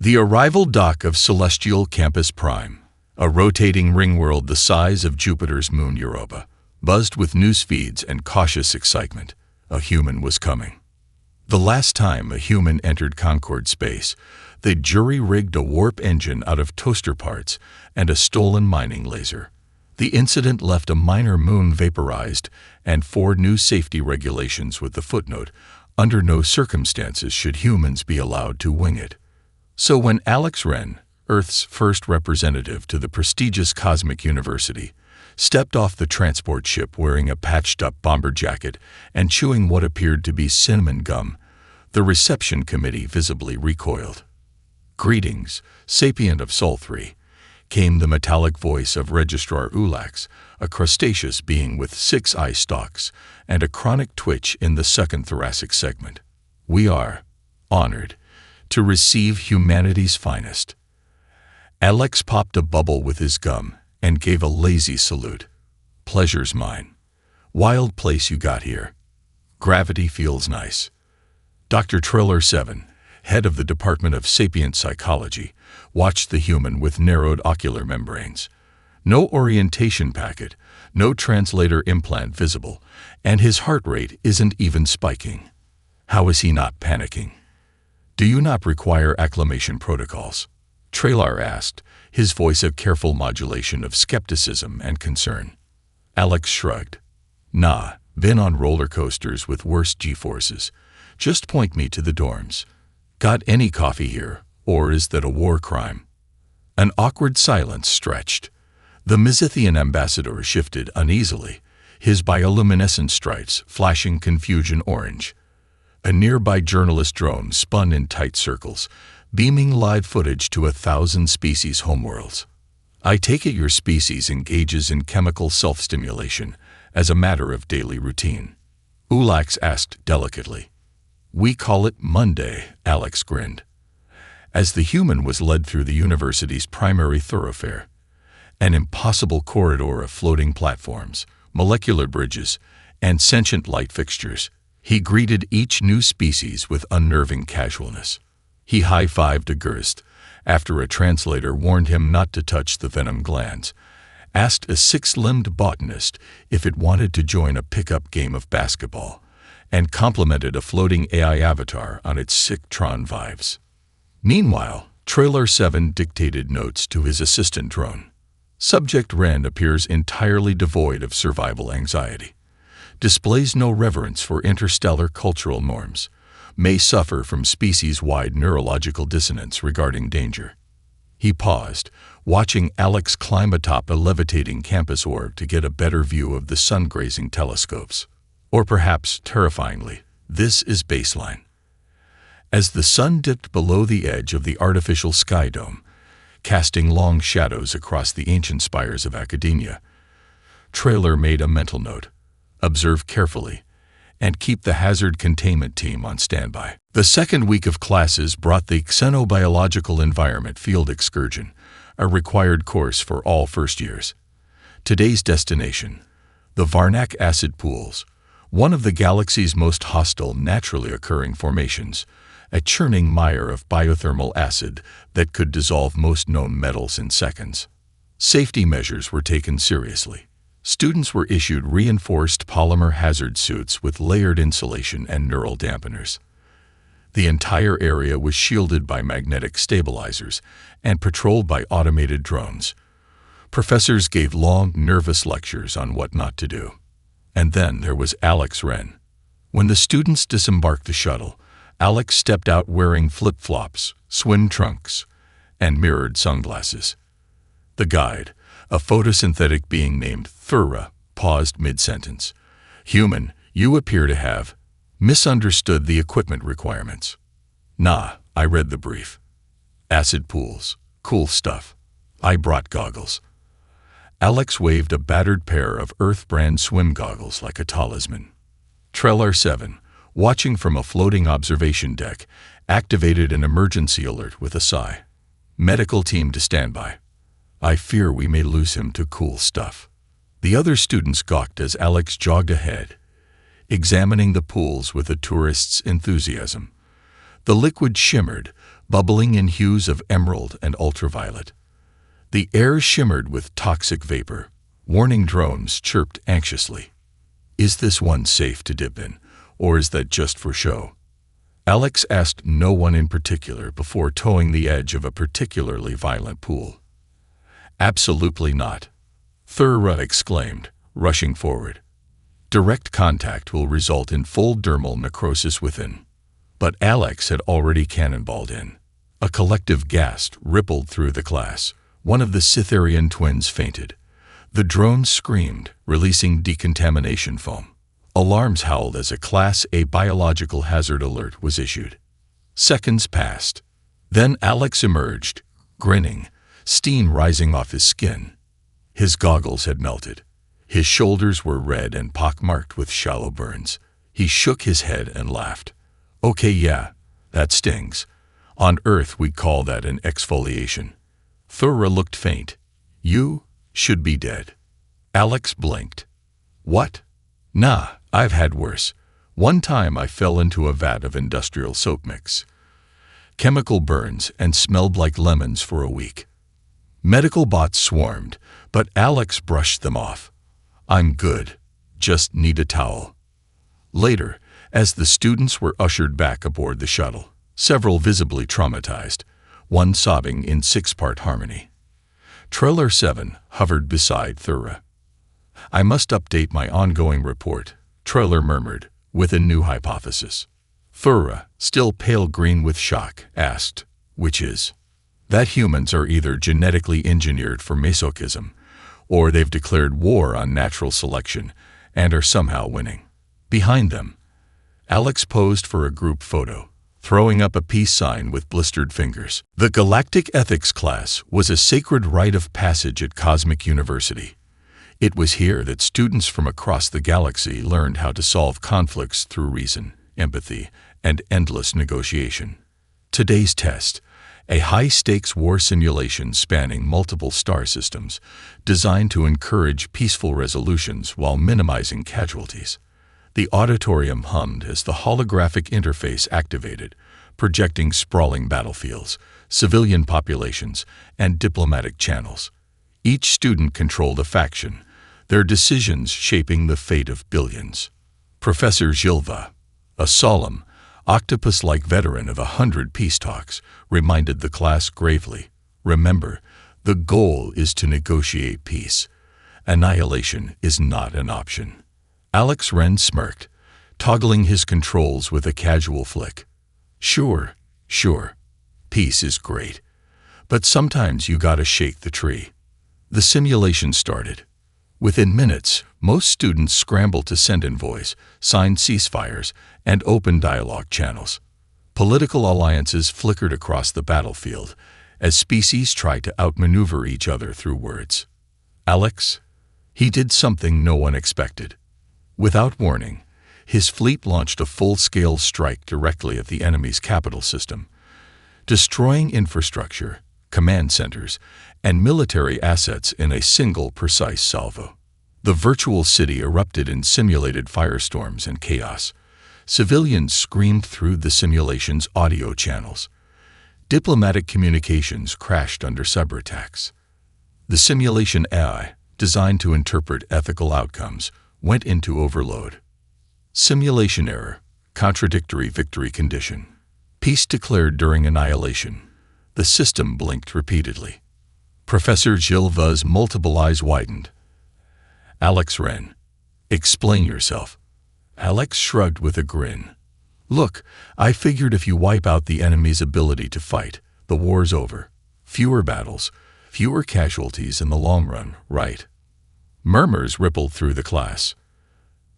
The arrival dock of Celestial Campus Prime, a rotating ring world the size of Jupiter's moon Europa, buzzed with news feeds and cautious excitement. A human was coming. The last time a human entered Concord space, they jury-rigged a warp engine out of toaster parts and a stolen mining laser. The incident left a minor moon vaporized and 4 new safety regulations with the footnote, under no circumstances should humans be allowed to wing it. So when Alex Wren, Earth's first representative to the prestigious Cosmic University, stepped off the transport ship wearing a patched-up bomber jacket and chewing what appeared to be cinnamon gum, the reception committee visibly recoiled. "Greetings, sapient of Sol 3, came the metallic voice of Registrar Ulax, a crustaceous being with 6 eye stalks and a chronic twitch in the second thoracic segment. "We are honored to receive humanity's finest." Alex popped a bubble with his gum and gave a lazy salute. "Pleasure's mine. Wild place you got here. Gravity feels nice." Dr. Triller 7, head of the Department of Sapient Psychology, watched the human with narrowed ocular membranes. No orientation packet, no translator implant visible, and his heart rate isn't even spiking. How is he not panicking? "Do you not require acclimation protocols?" Trailar asked, his voice a careful modulation of skepticism and concern. Alex shrugged. "Nah, been on roller coasters with worse G-forces. Just point me to the dorms. Got any coffee here, or is that a war crime?" An awkward silence stretched. The Mizithian ambassador shifted uneasily, his bioluminescent stripes flashing confusion orange. A nearby journalist drone spun in tight circles, beaming live footage to 1,000 species homeworlds. "I take it your species engages in chemical self-stimulation as a matter of daily routine?" Ulax asked delicately. "We call it Monday," Alex grinned. As the human was led through the university's primary thoroughfare, an impossible corridor of floating platforms, molecular bridges, and sentient light fixtures, he greeted each new species with unnerving casualness. He high-fived a Gerst, after a translator warned him not to touch the venom glands, asked a 6-limbed botanist if it wanted to join a pickup game of basketball, and complimented a floating AI avatar on its sick Tron vibes. Meanwhile, Trailer 7 dictated notes to his assistant drone. Subject Wren appears entirely devoid of survival anxiety, displays no reverence for interstellar cultural norms, may suffer from species-wide neurological dissonance regarding danger. He paused, watching Alex climb atop a levitating campus orb to get a better view of the sun-grazing telescopes. Or perhaps, terrifyingly, this is baseline. As the sun dipped below the edge of the artificial sky dome, casting long shadows across the ancient spires of academia, Trailer made a mental note: observe carefully, and keep the hazard containment team on standby. The second week of classes brought the Xenobiological Environment Field Excursion, a required course for all first years. Today's destination, the Varnac Acid Pools, one of the galaxy's most hostile naturally occurring formations, a churning mire of biothermal acid that could dissolve most known metals in seconds. Safety measures were taken seriously. Students were issued reinforced polymer hazard suits with layered insulation and neural dampeners. The entire area was shielded by magnetic stabilizers and patrolled by automated drones. Professors gave long, nervous lectures on what not to do. And then there was Alex Wren. When the students disembarked the shuttle, Alex stepped out wearing flip-flops, swim trunks, and mirrored sunglasses. The guide, a photosynthetic being named Thura, paused mid-sentence. "Human, you appear to have misunderstood the equipment requirements." "Nah, I read the brief. Acid pools, cool stuff. I brought goggles." Alex waved a battered pair of Earth-brand swim goggles like a talisman. Trailer 7, watching from a floating observation deck, activated an emergency alert with a sigh. "Medical team to standby. I fear we may lose him to cool stuff." The other students gawked as Alex jogged ahead, examining the pools with a tourist's enthusiasm. The liquid shimmered, bubbling in hues of emerald and ultraviolet. The air shimmered with toxic vapor. Warning drones chirped anxiously. Is this one safe to dip in, or is that just for show? Alex asked no one in particular before toeing the edge of a particularly violent pool. Absolutely not, Thura exclaimed, rushing forward. Direct contact will result in full dermal necrosis within. But Alex had already cannonballed in. A collective gasp rippled through the class. One of the Cytherian twins fainted. The drones screamed, releasing decontamination foam. Alarms howled as a Class A biological hazard alert was issued. Seconds passed. Then Alex emerged, grinning, steam rising off his skin. His goggles had melted. His shoulders were red and pockmarked with shallow burns. He shook his head and laughed. Okay, yeah, that stings. On Earth, we'd call that an exfoliation. Thura looked faint. You should be dead. Alex blinked. What? Nah, I've had worse. One time I fell into a vat of industrial soap mix. Chemical burns and smelled like lemons for a week. Medical bots swarmed, but Alex brushed them off. I'm good. Just need a towel. Later, as the students were ushered back aboard the shuttle, several visibly traumatized, one sobbing in six-part harmony. Trailer 7 hovered beside Thura. I must update my ongoing report, Trailer murmured, with a new hypothesis. Thura, still pale green with shock, asked, which is? That humans are either genetically engineered for masochism, or they've declared war on natural selection and are somehow winning. Behind them, Alex posed for a group photo, throwing up a peace sign with blistered fingers. The Galactic Ethics class was a sacred rite of passage at Cosmic University. It was here that students from across the galaxy learned how to solve conflicts through reason, empathy, and endless negotiation. Today's test, a high-stakes war simulation spanning multiple star systems, designed to encourage peaceful resolutions while minimizing casualties. The auditorium hummed as the holographic interface activated, projecting sprawling battlefields, civilian populations, and diplomatic channels. Each student controlled a faction, their decisions shaping the fate of billions. Professor Gilva, a solemn, octopus-like veteran of 100 peace talks, reminded the class gravely, remember, the goal is to negotiate peace. Annihilation is not an option. Alex Wren smirked, toggling his controls with a casual flick. Sure. Peace is great. But sometimes you gotta shake the tree. The simulation started. Within minutes, most students scrambled to send envoys, sign ceasefires, and open dialogue channels. Political alliances flickered across the battlefield as species tried to outmaneuver each other through words. Alex, he did something no one expected. Without warning, his fleet launched a full-scale strike directly at the enemy's capital system, destroying infrastructure, command centers, and military assets in a single precise salvo. The virtual city erupted in simulated firestorms and chaos. Civilians screamed through the simulation's audio channels. Diplomatic communications crashed under cyberattacks. The simulation AI, designed to interpret ethical outcomes, went into overload. Simulation error, contradictory victory condition. Peace declared during annihilation. The system blinked repeatedly. Professor Gilva's multiple eyes widened. Alex Wren, explain yourself. Alex shrugged with a grin. Look, I figured if you wipe out the enemy's ability to fight, the war's over. Fewer battles, fewer casualties in the long run, right? Murmurs rippled through the class.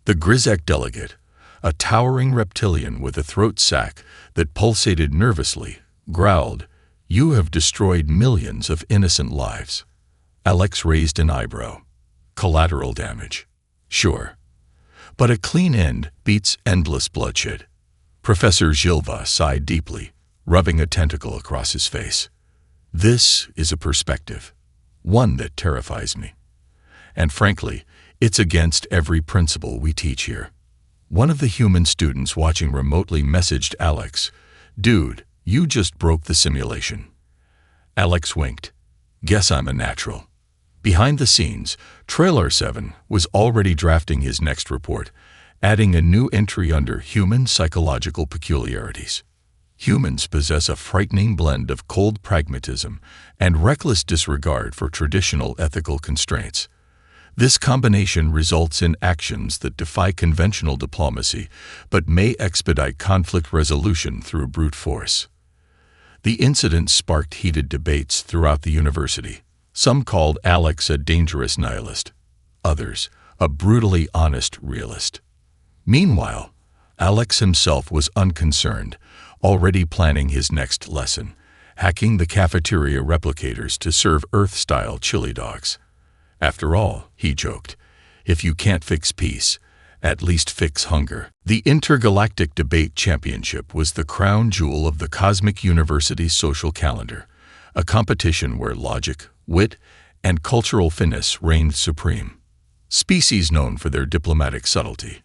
The Grizek delegate, a towering reptilian with a throat sac that pulsated nervously, growled, "You have destroyed millions of innocent lives." Alex raised an eyebrow. Collateral damage. Sure. But a clean end beats endless bloodshed. Professor Gilva sighed deeply, rubbing a tentacle across his face. This is a perspective, one that terrifies me. And frankly, it's against every principle we teach here. One of the human students watching remotely messaged Alex, "Dude, You just broke the simulation. Alex winked. Guess I'm a natural. Behind the scenes, Trailer 7 was already drafting his next report, adding a new entry under Human Psychological Peculiarities. Humans possess a frightening blend of cold pragmatism and reckless disregard for traditional ethical constraints. This combination results in actions that defy conventional diplomacy but may expedite conflict resolution through brute force. The incident sparked heated debates throughout the university. Some called Alex a dangerous nihilist, others a brutally honest realist. Meanwhile, Alex himself was unconcerned, already planning his next lesson, hacking the cafeteria replicators to serve Earth-style chili dogs. After all, he joked, if you can't fix peace, at least fix hunger. The Intergalactic Debate Championship was the crown jewel of the Cosmic University's social calendar, a competition where logic, wit, and cultural finesse reigned supreme. Species known for their diplomatic subtlety,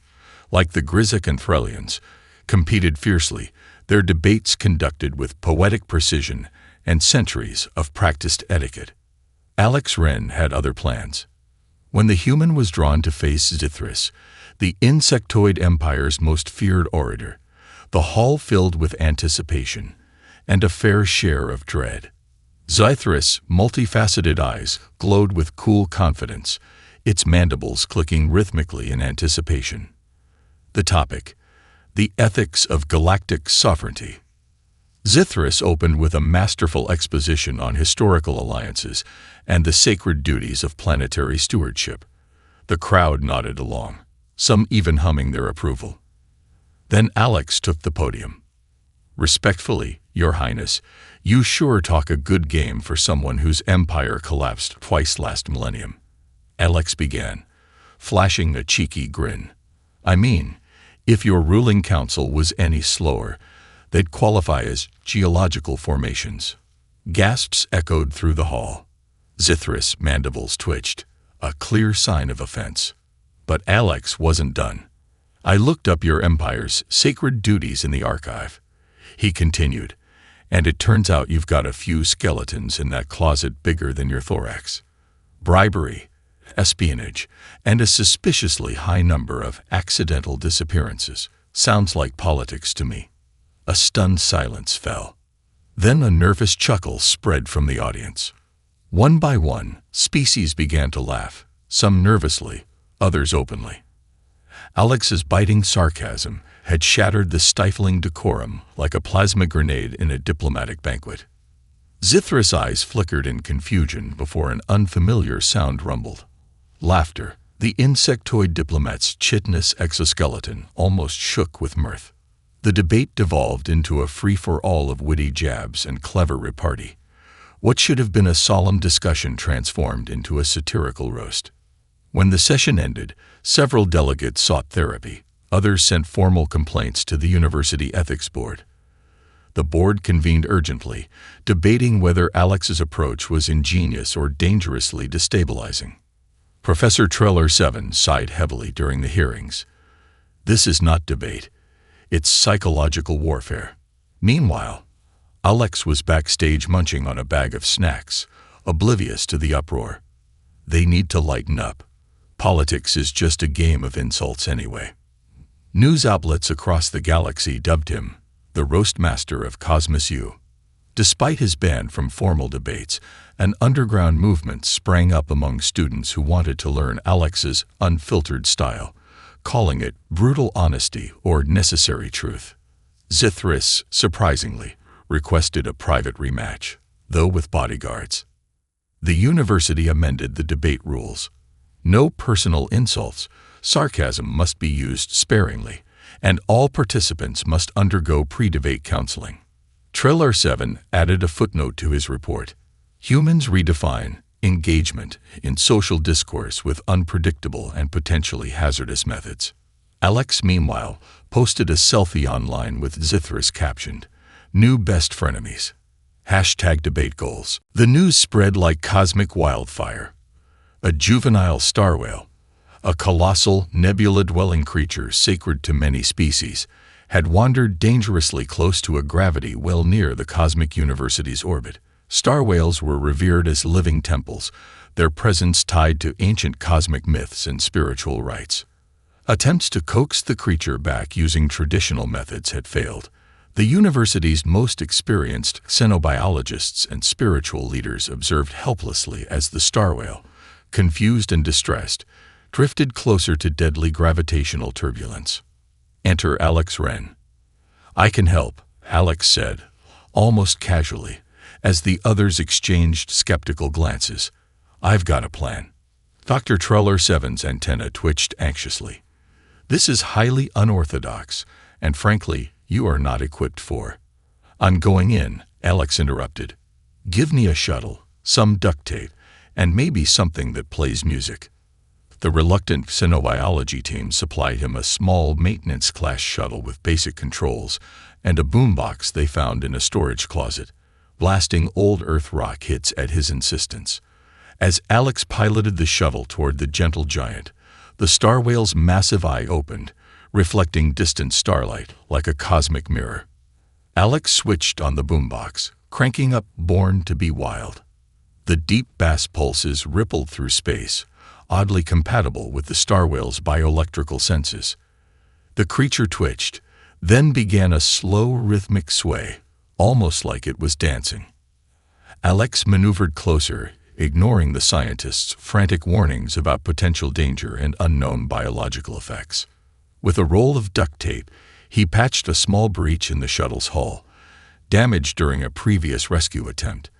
like the Grizzicanthrelians, competed fiercely, their debates conducted with poetic precision and centuries of practiced etiquette. Alex Wren had other plans. When the human was drawn to face Zithris, the insectoid empire's most feared orator, the hall filled with anticipation and a fair share of dread. Zithris' multifaceted eyes glowed with cool confidence, its mandibles clicking rhythmically in anticipation. The topic: the ethics of galactic sovereignty. Zithris opened with a masterful exposition on historical alliances and the sacred duties of planetary stewardship. The crowd nodded along, some even humming their approval. Then Alex took the podium. Respectfully, Your Highness, you sure talk a good game for someone whose empire collapsed twice last millennium. Alex began, flashing a cheeky grin. I mean, if your ruling council was any slower, they'd qualify as geological formations. Gasps echoed through the hall. Zithris' mandibles twitched, a clear sign of offense. But Alex wasn't done. I looked up your empire's sacred duties in the archive, he continued, and it turns out you've got a few skeletons in that closet bigger than your thorax. Bribery, espionage, and a suspiciously high number of accidental disappearances. Sounds like politics to me. A stunned silence fell. Then a nervous chuckle spread from the audience. One by one, species began to laugh, some nervously, others openly. Alex's biting sarcasm had shattered the stifling decorum like a plasma grenade in a diplomatic banquet. Zithris' eyes flickered in confusion before an unfamiliar sound rumbled. Laughter. The insectoid diplomat's chitinous exoskeleton almost shook with mirth. The debate devolved into a free-for-all of witty jabs and clever repartee. What should have been a solemn discussion transformed into a satirical roast. When the session ended, several delegates sought therapy. Others sent formal complaints to the University Ethics Board. The board convened urgently, debating whether Alex's approach was ingenious or dangerously destabilizing. Professor Trailer 7 sighed heavily during the hearings. This is not debate. It's psychological warfare. Meanwhile, Alex was backstage munching on a bag of snacks, oblivious to the uproar. They need to lighten up. Politics is just a game of insults anyway. News outlets across the galaxy dubbed him the roast master of Cosmos U. Despite his ban from formal debates, an underground movement sprang up among students who wanted to learn Alex's unfiltered style, calling it brutal honesty or necessary truth. Zithris, surprisingly, requested a private rematch, though with bodyguards. The university amended the debate rules. No personal insults, sarcasm must be used sparingly, and all participants must undergo pre-debate counseling. Trailer 7 added a footnote to his report. Humans redefine engagement in social discourse with unpredictable and potentially hazardous methods. Alex, meanwhile, posted a selfie online with Zithris captioned, "New best frenemies." #debate goals. The news spread like cosmic wildfire. A juvenile star whale, a colossal nebula-dwelling creature sacred to many species, had wandered dangerously close to a gravity well near the cosmic university's orbit. Star whales were revered as living temples, their presence tied to ancient cosmic myths and spiritual rites. Attempts to coax the creature back using traditional methods had failed. The university's most experienced xenobiologists and spiritual leaders observed helplessly as the star whale, confused and distressed, drifted closer to deadly gravitational turbulence. Enter Alex Wren. "I can help," Alex said, almost casually, as the others exchanged skeptical glances. "I've got a plan." Dr. Treller-7's antenna twitched anxiously. "This is highly unorthodox, and frankly, you are not equipped for." "I'm going in," Alex interrupted. "Give me a shuttle, some duct tape, and maybe something that plays music." The reluctant xenobiology team supplied him a small maintenance-class shuttle with basic controls and a boombox they found in a storage closet, blasting old Earth rock hits at his insistence. As Alex piloted the shuttle toward the gentle giant, the star whale's massive eye opened, reflecting distant starlight like a cosmic mirror. Alex switched on the boombox, cranking up Born to Be Wild. The deep bass pulses rippled through space, oddly compatible with the star whale's bioelectrical senses. The creature twitched, then began a slow rhythmic sway, almost like it was dancing. Alex maneuvered closer, ignoring the scientists' frantic warnings about potential danger and unknown biological effects. With a roll of duct tape, he patched a small breach in the shuttle's hull, damaged during a previous rescue attempt,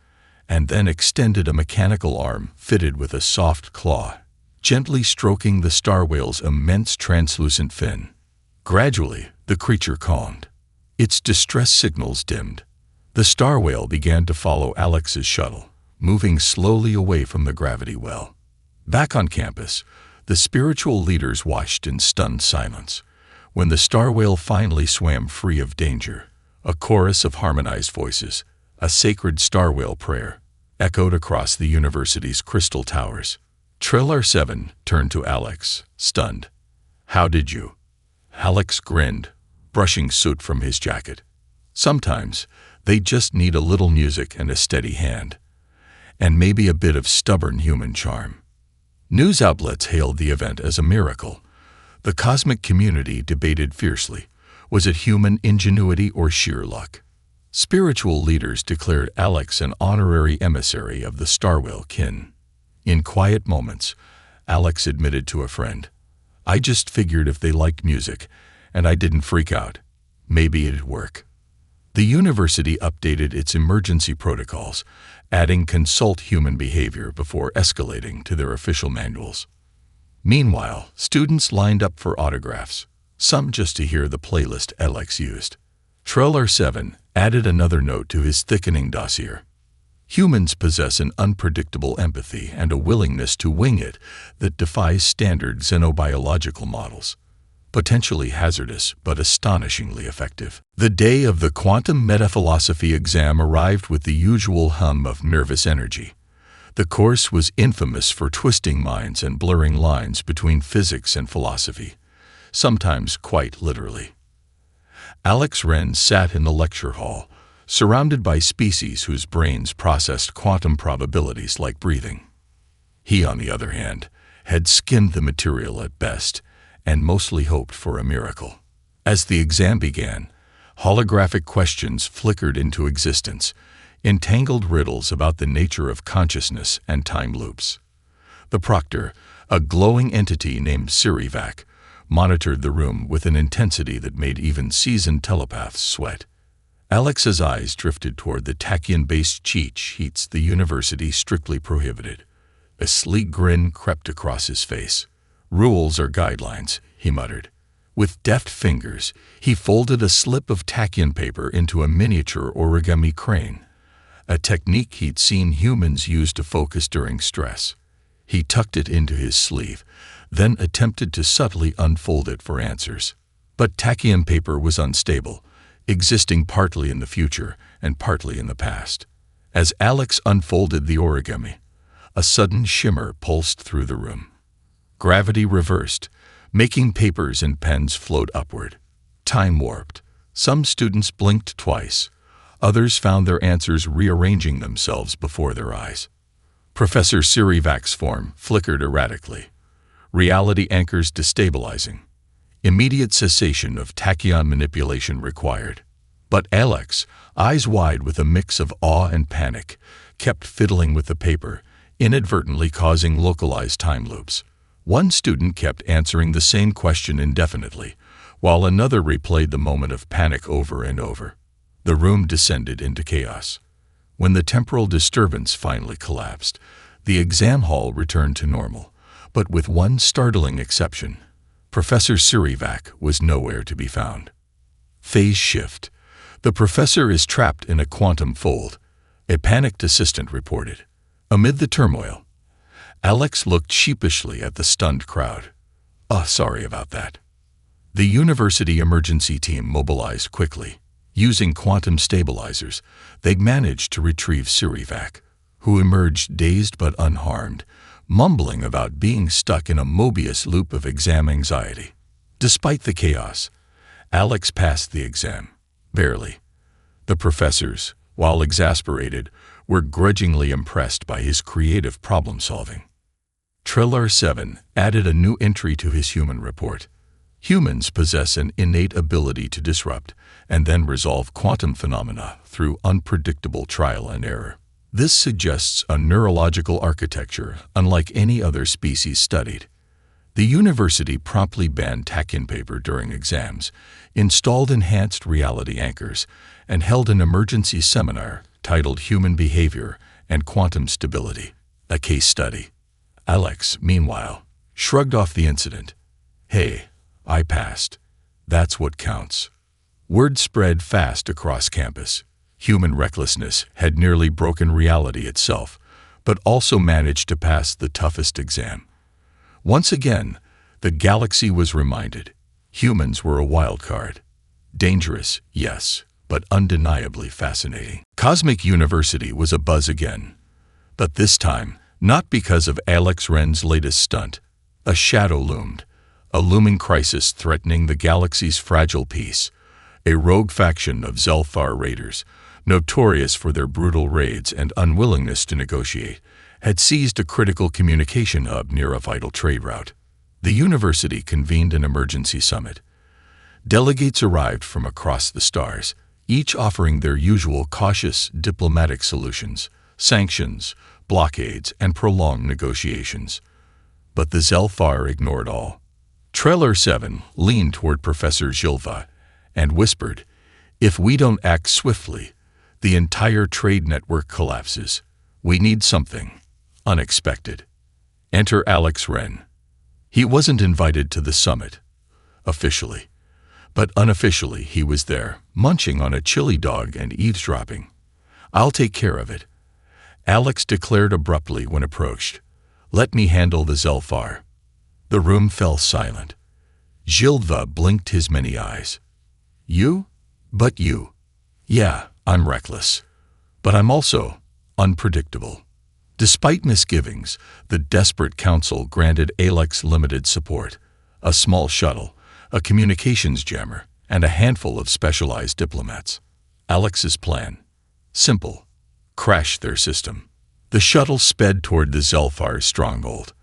and then extended a mechanical arm fitted with a soft claw, gently stroking the star whale's immense translucent fin. Gradually, the creature calmed. Its distress signals dimmed. The star whale began to follow Alex's shuttle, moving slowly away from the gravity well. Back on campus, the spiritual leaders watched in stunned silence. When the star whale finally swam free of danger, a chorus of harmonized voices, a sacred star whale prayer, echoed across the university's crystal towers. Treller-7 turned to Alex, stunned. "How did you?" Alex grinned, brushing soot from his jacket. "Sometimes, they just need a little music and a steady hand. And maybe a bit of stubborn human charm." News outlets hailed the event as a miracle. The cosmic community debated fiercely. Was it human ingenuity or sheer luck? Spiritual leaders declared Alex an honorary emissary of the star whale kin. In quiet moments, Alex admitted to a friend, "I just figured if they liked music, and I didn't freak out, maybe it'd work." The university updated its emergency protocols, adding consult human behavior before escalating to their official manuals. Meanwhile, students lined up for autographs, some just to hear the playlist Alex used. Treller-7 added another note to his thickening dossier. Humans possess an unpredictable empathy and a willingness to wing it that defies standard xenobiological models. Potentially hazardous, but astonishingly effective. The day of the quantum metaphilosophy exam arrived with the usual hum of nervous energy. The course was infamous for twisting minds and blurring lines between physics and philosophy, sometimes quite literally. Alex Wren sat in the lecture hall, surrounded by species whose brains processed quantum probabilities like breathing. He, on the other hand, had skimmed the material at best and mostly hoped for a miracle. As the exam began, holographic questions flickered into existence, entangled riddles about the nature of consciousness and time loops. The proctor, a glowing entity named Sirivac, monitored the room with an intensity that made even seasoned telepaths sweat. Alex's eyes drifted toward the tachyon-based cheat sheets the university strictly prohibited. A sleek grin crept across his face. "Rules or guidelines," he muttered. With deft fingers, he folded a slip of tachyon paper into a miniature origami crane, a technique he'd seen humans use to focus during stress. He tucked it into his sleeve, then attempted to subtly unfold it for answers. But tachyon paper was unstable, existing partly in the future and partly in the past. As Alex unfolded the origami, a sudden shimmer pulsed through the room. Gravity reversed, making papers and pens float upward. time-warped. Some students blinked twice. Others found their answers rearranging themselves before their eyes. Professor Sirivak's form flickered erratically. Reality anchors destabilizing. Immediate cessation of tachyon manipulation required. But Alex, eyes wide with a mix of awe and panic, kept fiddling with the paper, inadvertently causing localized time loops. One student kept answering the same question indefinitely, while another replayed the moment of panic over and over. The room descended into chaos. When the temporal disturbance finally collapsed, the exam hall returned to normal, but with one startling exception. Professor Sirivak was nowhere to be found. Phase shift. The professor is trapped in a quantum fold, a panicked assistant reported. Amid the turmoil, Alex looked sheepishly at the stunned crowd. Sorry about that. The university emergency team mobilized quickly. Using quantum stabilizers, they managed to retrieve Sirivak, who emerged dazed but unharmed, mumbling about being stuck in a Mobius loop of exam anxiety. Despite the chaos, Alex passed the exam. Barely. The professors, while exasperated, were grudgingly impressed by his creative problem-solving. Triller 7 added a new entry to his human report. Humans possess an innate ability to disrupt and then resolve quantum phenomena through unpredictable trial and error. This suggests a neurological architecture unlike any other species studied. The university promptly banned tachyon paper during exams, installed enhanced reality anchors, and held an emergency seminar titled Human Behavior and Quantum Stability, a case study. Alex, meanwhile, shrugged off the incident. Hey, I passed. That's what counts. Word spread fast across campus. Human recklessness had nearly broken reality itself, but also managed to pass the toughest exam. Once again, the galaxy was reminded. Humans were a wild card. Dangerous, yes, but undeniably fascinating. Cosmic University was abuzz again. But this time, not because of Alex Wren's latest stunt. A shadow loomed, a looming crisis threatening the galaxy's fragile peace. A rogue faction of Zelfar raiders, notorious for their brutal raids and unwillingness to negotiate, had seized a critical communication hub near a vital trade route. The university convened an emergency summit. Delegates arrived from across the stars, each offering their usual cautious diplomatic solutions, sanctions, blockades, and prolonged negotiations. But the Zelfar ignored all. Trailer 7 leaned toward Professor Gilva and whispered, "If we don't act swiftly, the entire trade network collapses. We need something unexpected." Enter Alex Wren. He wasn't invited to the summit, officially, but unofficially he was there, munching on a chili dog and eavesdropping. "I'll take care of it," Alex declared abruptly when approached. "Let me handle the Zelfar." The room fell silent. Gilva blinked his many eyes. "You? But you." "Yeah, I'm reckless. But I'm also unpredictable." Despite misgivings, the desperate council granted Alex limited support: a small shuttle, a communications jammer, and a handful of specialized diplomats. Alex's plan? Simple: crash their system. The shuttle sped toward the Zelfar's stronghold.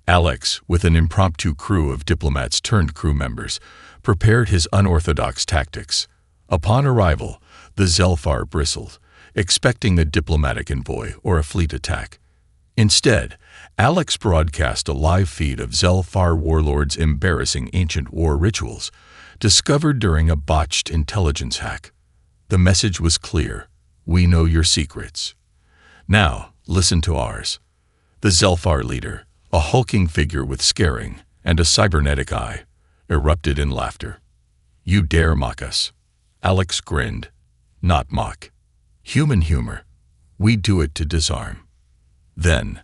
Alex, with an impromptu crew of diplomats turned crew members, prepared his unorthodox tactics. Upon arrival, the Zelfar bristled, expecting a diplomatic envoy or a fleet attack. Instead, Alex broadcast a live feed of Zelfar warlords' embarrassing ancient war rituals, discovered during a botched intelligence hack. The message was clear: we know your secrets. Now, listen to ours. The Zelfar leader, a hulking figure with scaring and a cybernetic eye, erupted in laughter. "You dare mock us?" Alex grinned. "Not mock. Human humor. We do it to disarm." Then,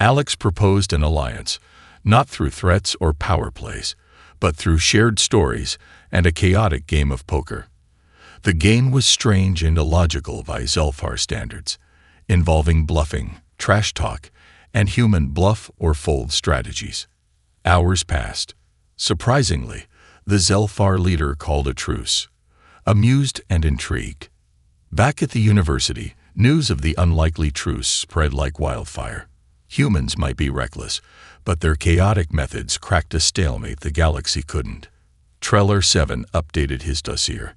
Alex proposed an alliance, not through threats or power plays, but through shared stories and a chaotic game of poker. The game was strange and illogical by Zelfar standards, involving bluffing, trash talk, and human bluff or fold strategies. Hours passed. Surprisingly, The Zelfar leader called a truce, amused and intrigued. Back at the university, news of the unlikely truce spread like wildfire. Humans might be reckless, but their chaotic methods cracked a stalemate the galaxy couldn't. Treller 7 updated his dossier.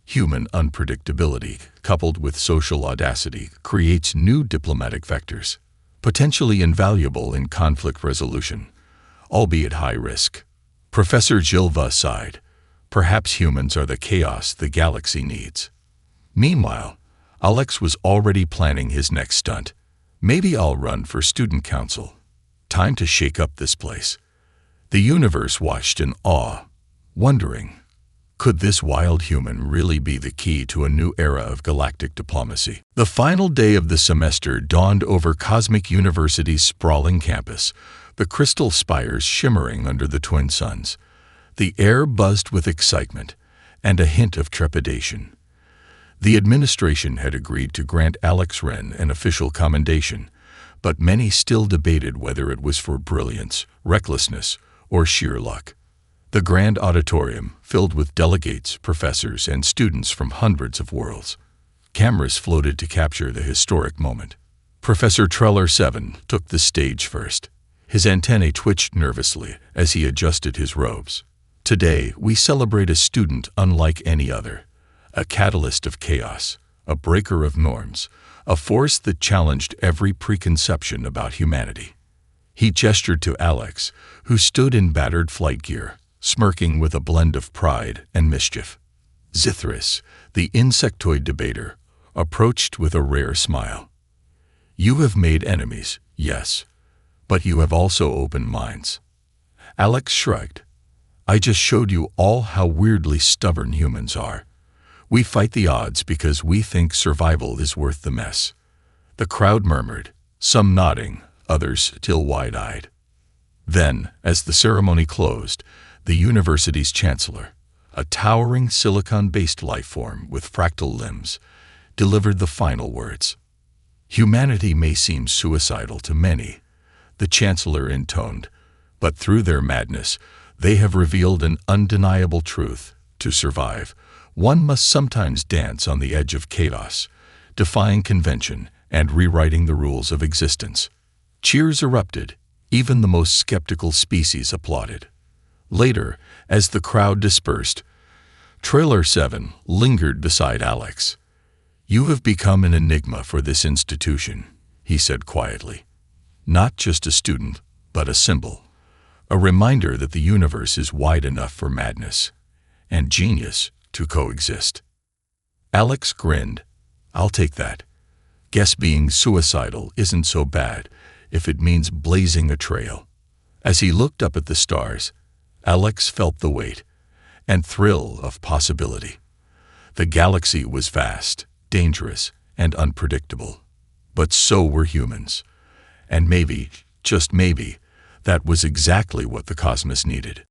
Human unpredictability, coupled with social audacity, creates new diplomatic vectors, potentially invaluable in conflict resolution, albeit high risk. Professor Gilva sighed. Perhaps humans are the chaos the galaxy needs. Meanwhile, Alex was already planning his next stunt. Maybe I'll run for student council. Time to shake up this place. The universe watched in awe, wondering, could this wild human really be the key to a new era of galactic diplomacy? The final day of the semester dawned over Cosmic University's sprawling campus, the crystal spires shimmering under the twin suns. The air buzzed with excitement and a hint of trepidation. The administration had agreed to grant Alex Wren an official commendation, but many still debated whether it was for brilliance, recklessness, or sheer luck. The grand auditorium, filled with delegates, professors, and students from hundreds of worlds. Cameras floated to capture the historic moment. Professor Treller 7 took the stage first. His antennae twitched nervously as he adjusted his robes. Today, we celebrate a student unlike any other, a catalyst of chaos, a breaker of norms, a force that challenged every preconception about humanity. He gestured to Alex, who stood in battered flight gear, smirking with a blend of pride and mischief. Zithris, the insectoid debater, approached with a rare smile. You have made enemies, yes, but you have also opened minds. Alex shrugged. I just showed you all how weirdly stubborn humans are. We fight the odds because we think survival is worth the mess. The crowd murmured, some nodding, others still wide-eyed. Then, as the ceremony closed, the university's chancellor, a towering silicon-based life form with fractal limbs, delivered the final words. Humanity may seem suicidal to many, the chancellor intoned, but through their madness, they have revealed an undeniable truth. To survive, one must sometimes dance on the edge of chaos, defying convention and rewriting the rules of existence. Cheers erupted. Even the most skeptical species applauded. Later, as the crowd dispersed, Trailer 7 lingered beside Alex. You have become an enigma for this institution, he said quietly. Not just a student, but a symbol. A reminder that the universe is wide enough for madness and genius to coexist. Alex grinned. I'll take that. Guess being suicidal isn't so bad if it means blazing a trail. As he looked up at the stars, Alex felt the weight and thrill of possibility. The galaxy was vast, dangerous, and unpredictable. But so were humans. And maybe, just maybe, that was exactly what the cosmos needed.